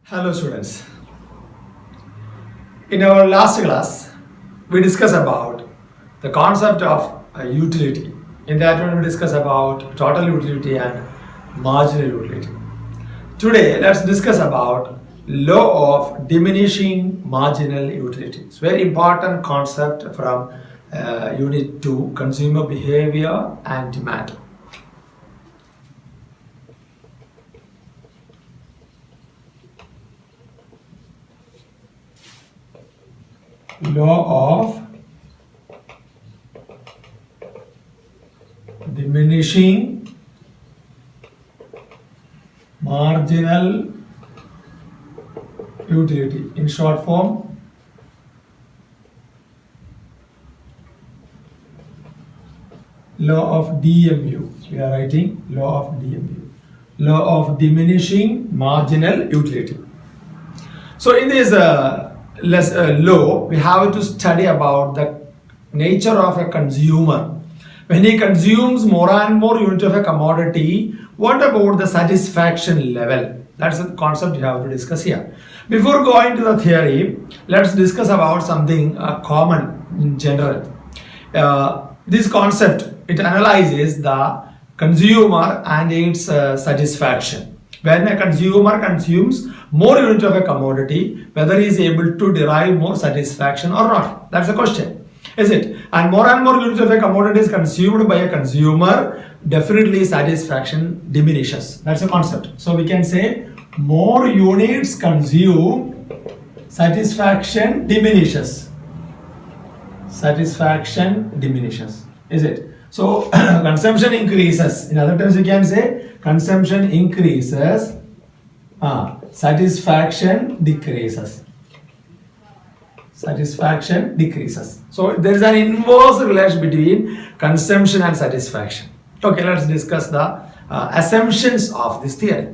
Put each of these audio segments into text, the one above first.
Hello students. In our last class, we discussed about the concept of utility. In that one, we discussed about total utility and marginal utility. Today, let's discuss about law of diminishing marginal utility. It's very important concept from Unit 2, consumer behavior and demand. Law of diminishing marginal utility. In short form, law of DMU. We are writing law of DMU. Law of diminishing marginal utility. So in this law, we have to study about the nature of a consumer. When he consumes more and more unit of a commodity, what about the satisfaction level? That's the concept we have to discuss here. Before going to the theory, let's discuss about something common in general. This concept, it analyzes the consumer and its satisfaction. When a consumer consumes more unit of a commodity, whether he is able to derive more satisfaction or not. That's the question, is it? And more unit of a commodity is consumed by a consumer, definitely satisfaction diminishes. That's the concept. So we can say more units consumed, satisfaction diminishes. Satisfaction diminishes, is it? So consumption increases. In other terms, we can say consumption increases, satisfaction decreases. Satisfaction decreases. So there is an inverse relation between consumption and satisfaction. Okay, let's discuss the assumptions of this theory.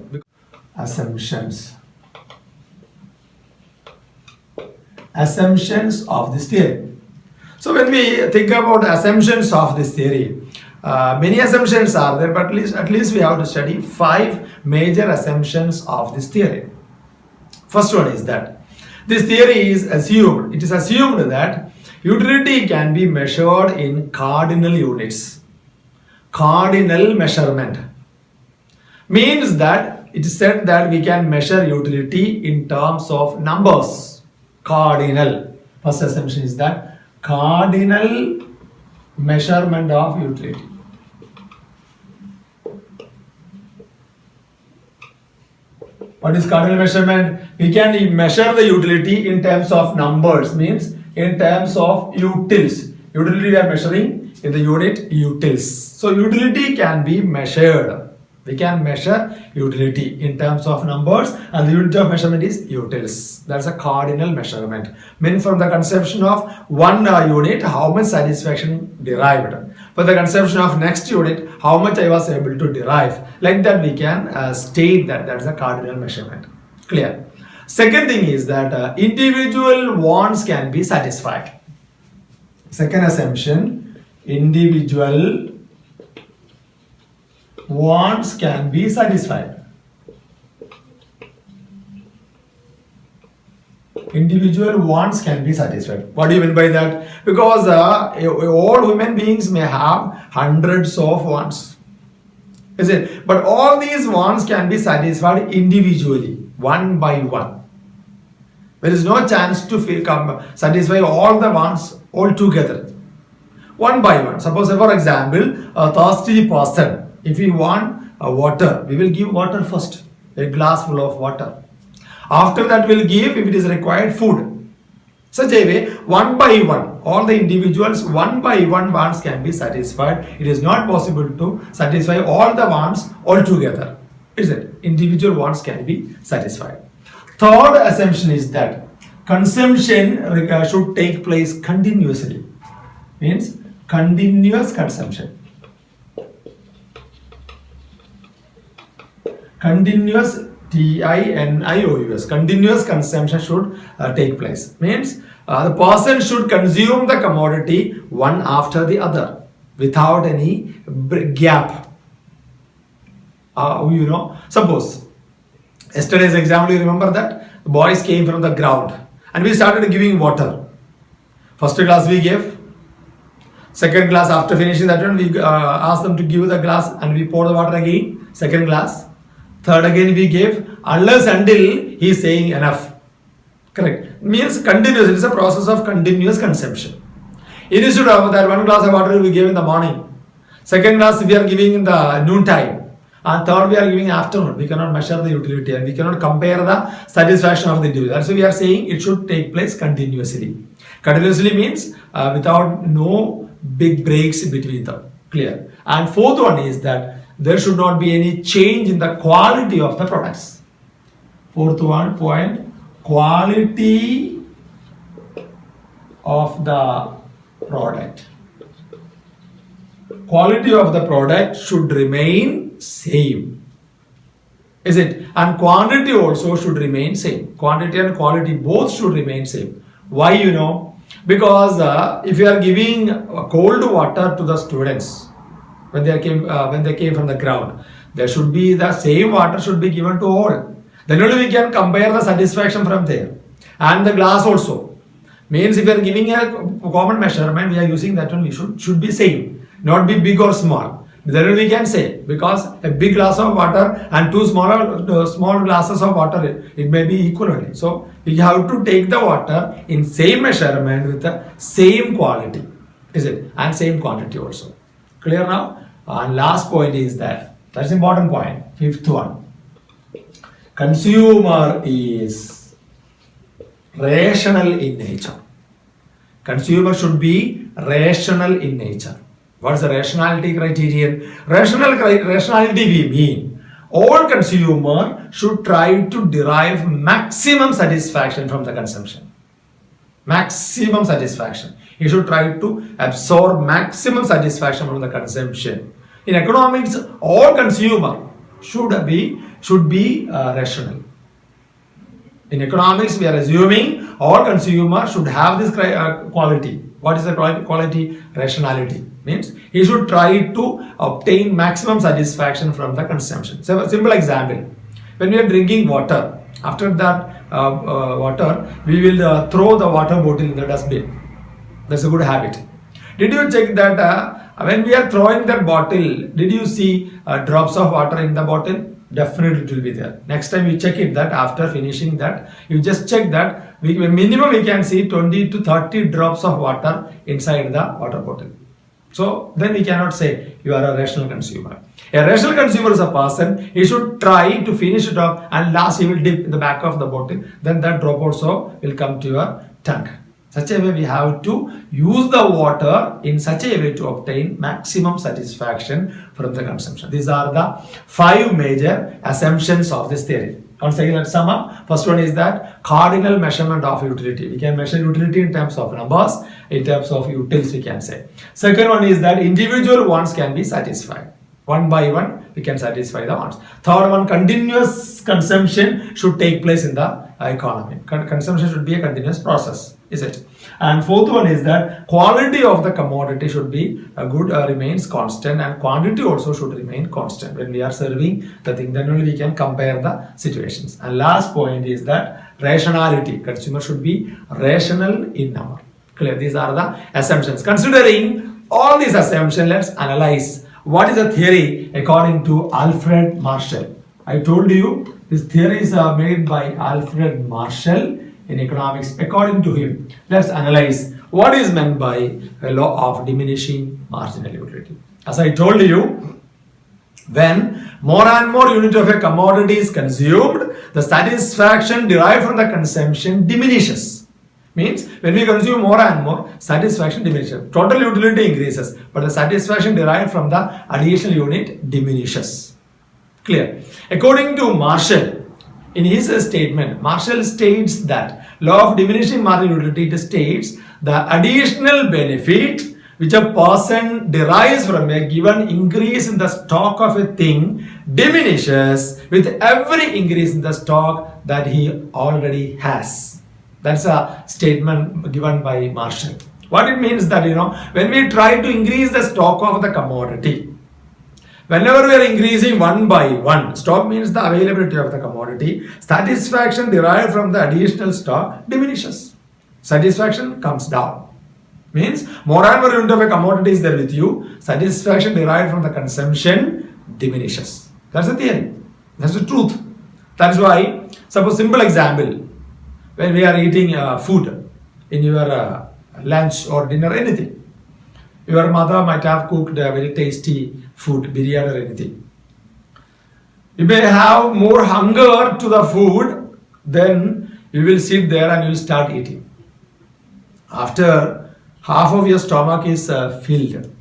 Assumptions. Assumptions of this theory. So when we think about assumptions of this theory, many assumptions are there, but at least we have to study 5 major assumptions of this theory. First one is that this theory is assumed, it is assumed that utility can be measured in cardinal units. Cardinal measurement means that it is said that we can measure utility in terms of numbers. Cardinal. First assumption is that cardinal measurement of utility. What is cardinal measurement? We can measure the utility in terms of numbers, means in terms of utils. Utility we are measuring in the unit utils. So utility can be measured. We can measure utility in terms of numbers, and the unit of measurement is utils. That's a cardinal measurement. Means from the consumption of one unit, how much satisfaction derived. For the consumption of next unit, how much I was able to derive. Like that we can state that that's a cardinal measurement. Clear? Second thing is that individual wants can be satisfied. Second assumption, individual wants can be satisfied. Individual wants can be satisfied. What do you mean by that? Because all human beings may have hundreds of wants. Is it? But all these wants can be satisfied individually, one by one. There is no chance to satisfy all the wants all together. One by one. Suppose, for example, a thirsty person, if we want water, we will give water first, a glass full of water. After that, we will give, if it is required, food. Such a way, one by one, all the individuals, one by one wants can be satisfied. It is not possible to satisfy all the wants altogether. Is it? Individual wants can be satisfied. Third assumption is that consumption should take place continuously. Means continuous consumption. Continuous, TINIOUS, continuous consumption should take place. Means the person should consume the commodity one after the other without any gap. Suppose Yesterday's example, you remember that? boys came from the ground and we started giving water. First class we gave. Second class, after finishing that one, we asked them to give the glass and we pour the water again. Second class. Third again we gave. Unless until he is saying enough. Correct. Means continuous. It is a process of continuous consumption. Instead of that one glass of water we gave in the morning. Second glass we are giving in the noon time. And third we are giving afternoon. We cannot measure the utility and we cannot compare the satisfaction of the individual. So we are saying it should take place continuously. Continuously means without no big breaks between them. Clear. And fourth one is that there should not be any change in the quality of the products. Fourth one point, quality of the product. Quality of the product should remain same. Is it? And quantity also should remain same. Quantity and quality both should remain same. Why you know? Because if you are giving cold water to the students when they came from the ground, there should be the same water should be given to all. Then only we can compare the satisfaction from there. And the glass also. Means if you are giving a common measurement, we are using that one, we should be same. Not be big or small. Then we can say, because a big glass of water and two small glasses of water, it may be equal only. So we have to take the water in same measurement with the same quality, is it? And same quantity also. Clear now? And last point is that's important point. Fifth one. Consumer is rational in nature. Consumer should be rational in nature. What is the rationality criterion? Rationality we mean all consumer should try to derive maximum satisfaction from the consumption. Maximum satisfaction. He should try to absorb maximum satisfaction from the consumption. In economics, all consumer should be rational. In economics, we are assuming all consumers should have this quality. What is the quality? Rationality. Means he should try to obtain maximum satisfaction from the consumption. So a simple example. When we are drinking water, after that water, we will throw the water bottle in the dustbin. That's a good habit. Did you check that when we are throwing that bottle, did you see drops of water in the bottle? Definitely it will be there. Next time you check it that after finishing that, you just check that minimum we can see 20 to 30 drops of water inside the water bottle. So then we cannot say you are a rational consumer. A rational consumer is a person, he should try to finish it off and last he will dip in the back of the bottle. Then that drop also will come to your tongue. Such a way we have to use the water in such a way to obtain maximum satisfaction from the consumption. These are the 5 major assumptions of this theory. Once again, let's sum up. First one is that cardinal measurement of utility. We can measure utility in terms of numbers, in terms of utils we can say. Second one is that individual wants can be satisfied. One by one, we can satisfy the wants. Third one, continuous consumption should take place in the economy. Consumption should be a continuous process, is it? And fourth one is that quality of the commodity should be good, remains constant, and quantity also should remain constant. When we are serving the thing, then only we can compare the situations. And last point is that rationality. Consumer should be rational in number. Clear? These are the assumptions. Considering all these assumptions, let's analyze what is the theory according to Alfred Marshall. I told you this theory is made by Alfred Marshall in economics. According to him, let's analyze what is meant by a law of diminishing marginal utility. As I told you, when more and more unit of a commodity is consumed, the satisfaction derived from the consumption diminishes. Means when we consume more and more, satisfaction diminishes. Total utility increases, but the satisfaction derived from the additional unit diminishes. Clear? According to Marshall, in his statement, Marshall states that law of diminishing marginal utility states the additional benefit which a person derives from a given increase in the stock of a thing diminishes with every increase in the stock that he already has. That's a statement given by Marshall. What it means that, when we try to increase the stock of the commodity, Whenever we are increasing one by one, stock means the availability of the commodity, satisfaction derived from the additional stock diminishes. Satisfaction comes down. Means more and more unit of a commodity is there with you, satisfaction derived from the consumption diminishes. That's the theory. That's the truth. That's why, suppose simple example, when we are eating food in your lunch or dinner, anything. Your mother might have cooked a very tasty food, biryani or anything. You may have more hunger to the food, then you will sit there and you will start eating. After half of your stomach is filled,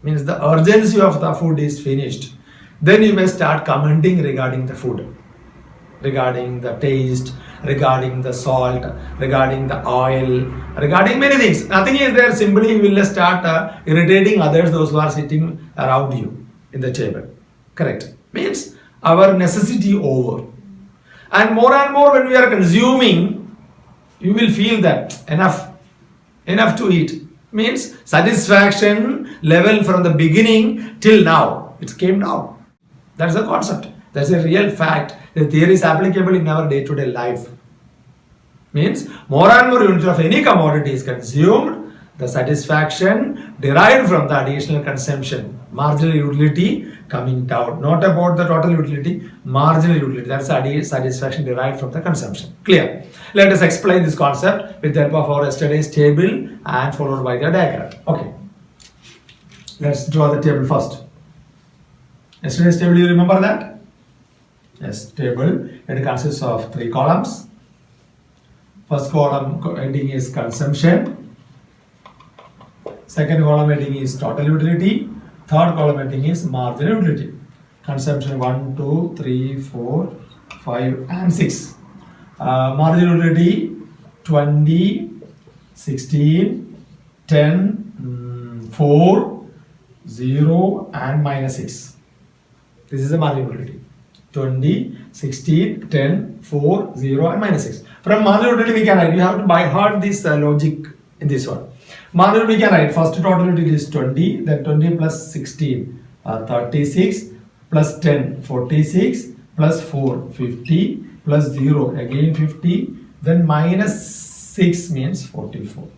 means the urgency of the food is finished, then you may start commenting regarding the food, regarding the taste, regarding the salt, regarding the oil, regarding many things. Nothing is there, simply you will start irritating others, those who are sitting around you in the table. Correct. Means our necessity over. And more when we are consuming, you will feel that enough to eat. Means satisfaction level from the beginning till now, it came down. That's the concept. That's a real fact. The theory is applicable in our day-to-day life. Means more and more units of any commodity is consumed, the satisfaction derived from the additional consumption, marginal utility coming down. Not about the total utility, marginal utility. That's the satisfaction derived from the consumption. Clear? Let us explain this concept with the help of our yesterday's table and followed by the diagram. Okay. Let's draw the table first. Yesterday's table, you remember that? Yes, table. It consists of 3 columns. First column heading is consumption. Second column heading is total utility. Third column heading is marginal utility. Consumption 1, 2, 3, 4, 5 and 6. Marginal utility 20, 16, 10, 4, 0 and minus 6. This is the marginal utility. 20, 16, 10, 4, 0 and minus 6. From marginal utility we can write. You have to by heart this logic in this one. Marginal we can write. First total utility is 20, then 20 plus 16, 36, plus 10, 46, plus 4, 50, plus 0, again 50, then minus 6 means 44.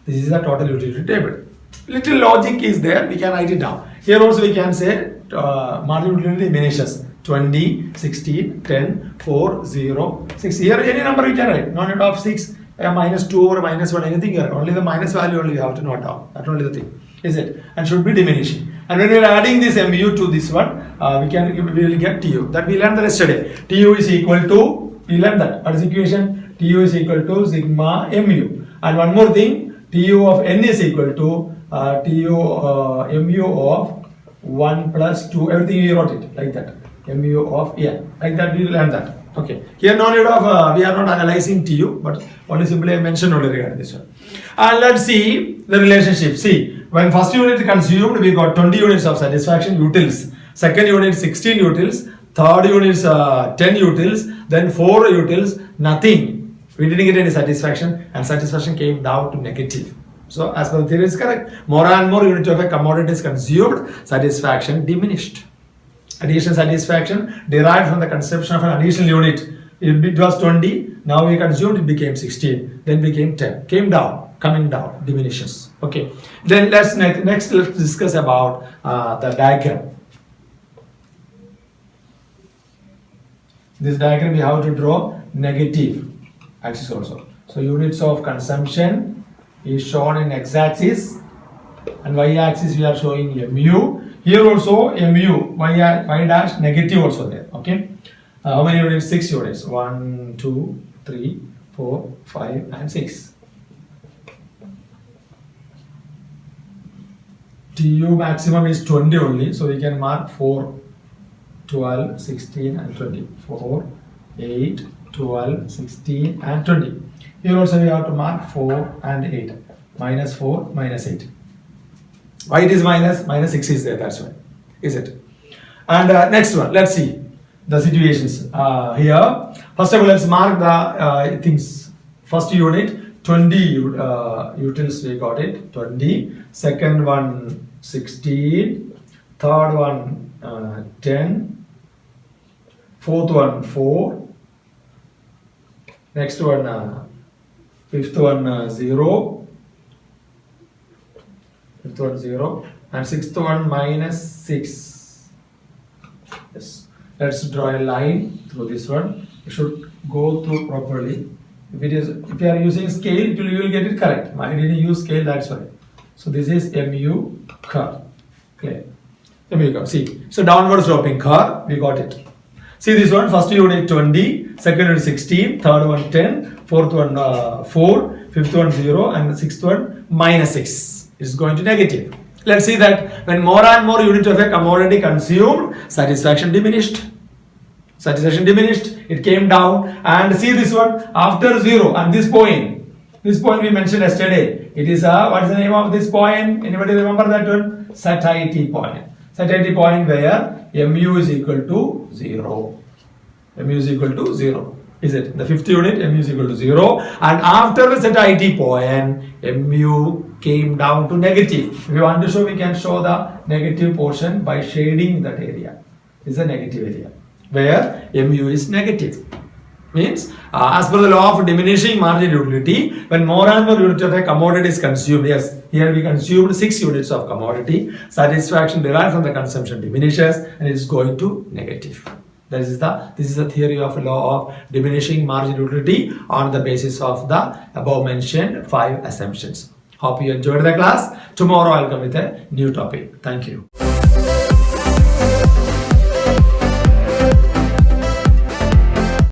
This is the total utility table. Little logic is there, we can write it down. Here also we can say marginal utility diminishes. 20, 16, 10, 4, 0, 6. Here any number you can write. No need of 6, minus 2 or minus 1, anything here. Only the minus value only you have to note down. That's only the thing. Is it? And should be diminishing. And when we are adding this mu to this one, we will get Tu. That we learned the yesterday. Tu is equal to, we learned that. What is the equation? Tu is equal to sigma mu. And one more thing, Tu of n is equal to mu of 1 plus 2. Everything we wrote it like that. Mu of n. Like that we will learn that. Okay. Here no need of, we are not analyzing Tu, but only simply I mentioned only regarding this one. And let's see the relationship. See, when first unit consumed, we got 20 units of satisfaction utils. Second unit 16 utils. Third unit is 10 utils. Then 4 utils, nothing. We didn't get any satisfaction and satisfaction came down to negative. So as per the theory is correct. More and more units of a commodity is consumed, satisfaction diminished. Additional satisfaction derived from the consumption of an additional unit. It was 20, now we consumed, it became 16, then became 10. Came down, coming down, diminishes. Okay. Then let's next let's discuss about the diagram. This diagram we have to draw negative axis also. So units of consumption is shown in x-axis and y-axis we are showing mu. Here also mu, y dash negative also there. Okay. How many units? 6 units. 1, 2, 3, 4, 5 and 6. Tu maximum is 20 only. So we can mark 4, 12, 16 and 20. 4, 8, 12, 16 and 20. Here also we have to mark 4 and 8. Minus 4, minus 8. Why it is minus? Minus 6 is there, that's why. Is it? And next one, let's see the situations here. First of all, let's mark the things. First unit, 20 utils, we got it, 20. Second one, 16. Third one, 10, fourth one 4, next one fifth one 0, fifth one 0, and sixth one minus 6. Yes, let's draw a line through this one. You should go through properly. If you are using scale, you will get it correct. I didn't use scale, that's why. So this is MU curve. Clear? MU curve. See, so downward sloping curve, we got it. See this one, first unit 20, second unit 16, third one 10, fourth one 4, fifth one 0, and sixth one minus 6. It's going to negative. Let's see that when more and more units of a commodity consumed, satisfaction diminished. Satisfaction diminished, it came down, and see this one, after 0 and this point we mentioned yesterday, it is what is the name of this point? Anybody remember that one? Satiety point. Satiety point where mu is equal to 0. Mu is equal to 0. Is it? The fifth unit, mu is equal to 0, and after the satiety point, mu came down to negative. If you want to show, we can show the negative portion by shading that area. This is a negative area where mu is negative. Means as per the law of diminishing marginal utility, when more and more units of a commodity is consumed, yes, here we consumed 6 units of commodity, satisfaction derived from the consumption diminishes and it is going to negative. This is the theory of law of diminishing marginal utility on the basis of the above mentioned 5 assumptions. Hope you enjoyed the class. Tomorrow I'll come with a new topic. Thank you.